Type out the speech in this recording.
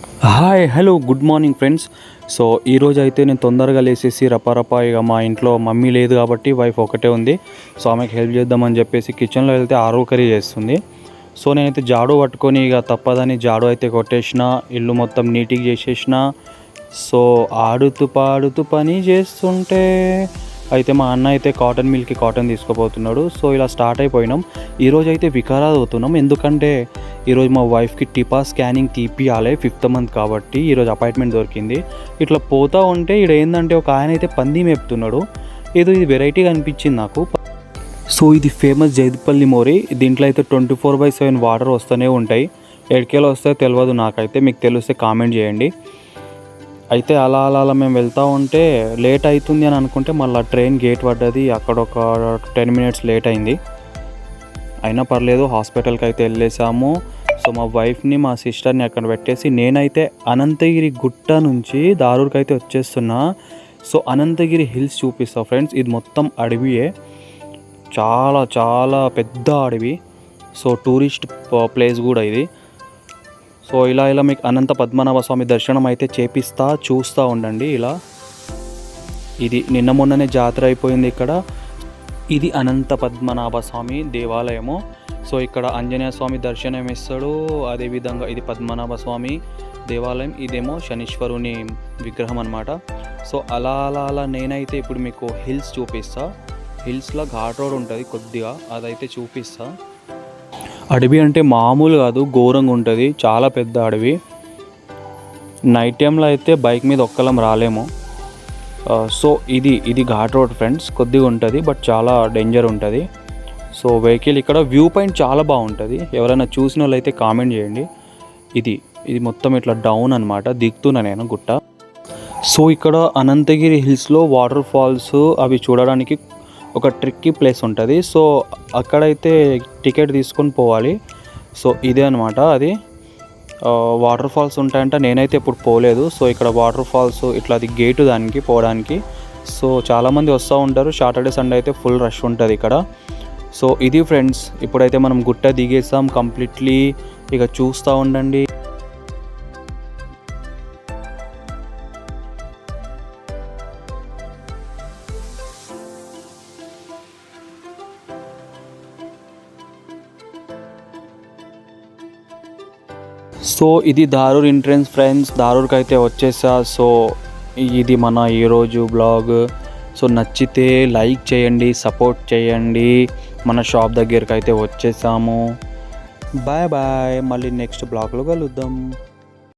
Hi hello good morning friends. So ఈరోజు అయితే నేను తొందరగా లేచేసి రపారపా ఇక మా ఇంట్లో మమ్మీ లేదు కాబట్టి వైఫ్ ఒకటే ఉంది. సో ఆమెకి హెల్ప్ చేద్దామని చెప్పేసి కిచెన్లో వెళ్తే ఆలు కర్రీ చేస్తుంది. సో నేనైతే జాడు పట్టుకొని ఇక తప్పదని జాడు అయితే కొట్టేసిన, ఇల్లు మొత్తం నీట్గా చేసేసిన. సో ఆడుతూ పాడుతూ పని చేస్తుంటే అయితే మా అన్న అయితే కాటన్ మిల్కి కాటన్ తీసుకుపోతున్నాడు. సో ఇలా స్టార్ట్ అయిపోయినాం. ఈరోజు అయితే వికారాబాద్ అవుతున్నాం, ఎందుకంటే ఈరోజు మా వైఫ్కి టిపా స్కానింగ్ తీపియాలి 5th మంత్ కాబట్టి ఈరోజు అపాయింట్మెంట్ దొరికింది. ఇట్లా పోతూ ఉంటే ఇక్కడ ఏంటంటే ఒక ఆయన అయితే పంది మేపుతున్నాడు. ఇది వెరైటీగా అనిపించింది నాకు. సో ఇది ఫేమస్ జైదుపల్లి మోరీ. దీంట్లో అయితే 24/7 వాటర్ వస్తూనే ఉంటాయి. ఎడికేలో వస్తాయో తెలియదు నాకైతే, మీకు తెలిస్తే కామెంట్ చేయండి. అయితే అలా మేము వెళ్తూ ఉంటే లేట్ అవుతుంది అని అనుకుంటే మళ్ళీ ట్రైన్ గేట్ పడ్డది, అక్కడ ఒక 10 మినిట్స్ లేట్ అయింది. అయినా పర్లేదు, హాస్పిటల్కి అయితే వెళ్ళేసాము. సో మా వైఫ్ని మా సిస్టర్ని అక్కడ పెట్టేసి నేనైతే అనంతగిరి గుట్ట నుంచి దారూర్కి అయితే వచ్చేస్తున్నా. సో అనంతగిరి హిల్స్ చూపిస్తా ఫ్రెండ్స్. ఇది మొత్తం అడవియే, చాలా చాలా పెద్ద అడవి. సో టూరిస్ట్ ప్లేస్ కూడా ఇది. సో ఇలా మీకు అనంత పద్మనాభ స్వామి దర్శనం అయితే చూస్తూ ఉండండి. ఇలా ఇది నిన్న మొన్ననే జాతర అయిపోయింది ఇక్కడ. ఇది అనంత పద్మనాభ స్వామి దేవాలయము. సో ఇక్కడ ఆంజనేయ స్వామి దర్శనం ఇస్తాడు. అదేవిధంగా ఇది పద్మనాభ స్వామి దేవాలయం, ఇదేమో శనీశ్వరుని విగ్రహం అనమాట. సో అలా నేనైతే ఇప్పుడు మీకు హిల్స్ చూపిస్తా. హిల్స్లో ఘాట్ రోడ్ ఉంటుంది కొద్దిగా, అదైతే చూపిస్తా. అడవి అంటే మామూలు కాదు, ఘోరంగా ఉంటుంది, చాలా పెద్ద అడవి. నైట్ టైంలో అయితే బైక్ మీద ఒక్కలం రాలేము. సో ఇది ఘాట్ రోడ్ ఫ్రెండ్స్, కొద్దిగా ఉంటుంది బట్ చాలా డేంజర్ ఉంటుంది. సో వెహికల్ ఇక్కడ వ్యూ పాయింట్ చాలా బాగుంటుంది. ఎవరైనా చూసిన వాళ్ళు అయితే కామెంట్ చేయండి. ఇది మొత్తం ఇట్లా డౌన్ అనమాట, దిగుతున్నా నేను గుట్ట. సో ఇక్కడ అనంతగిరి హిల్స్లో వాటర్ ఫాల్స్ అవి చూడడానికి ఒక ట్రిక్కీ ప్లేస్ ఉంటుంది. సో అక్కడైతే టికెట్ తీసుకొని పోవాలి. సో ఇదే అనమాట, అది వాటర్ ఫాల్స్ ఉంటాయంట. నేనైతే ఎప్పుడు పోలేదు. సో ఇక్కడ వాటర్ ఫాల్స్ ఇట్లా అది గేటు దానికి పోవడానికి. సో చాలామంది వస్తూ ఉంటారు. సాటర్డే సండే అయితే ఫుల్ రష్ ఉంటుంది ఇక్కడ. సో ఇది ఫ్రెండ్స్, ఇప్పుడైతే మనం గుట్ట దిగేసాం కంప్లీట్లీ. ఇక చూస్తూ ఉండండి. సో ఇది దారూర్ ఎంట్రన్స్ ఫ్రెండ్స్, దారూర్కి అయితే వచ్చేసా. సో ఇది మన ఈరోజు బ్లాగ్. సో నచ్చితే లైక్ చేయండి, సపోర్ట్ చేయండి. మన షాప్ దగ్గరికి అయితే వచ్చేసాము. బాయ్ బాయ్, మళ్ళీ నెక్స్ట్ బ్లాగ్లో కలుద్దాం.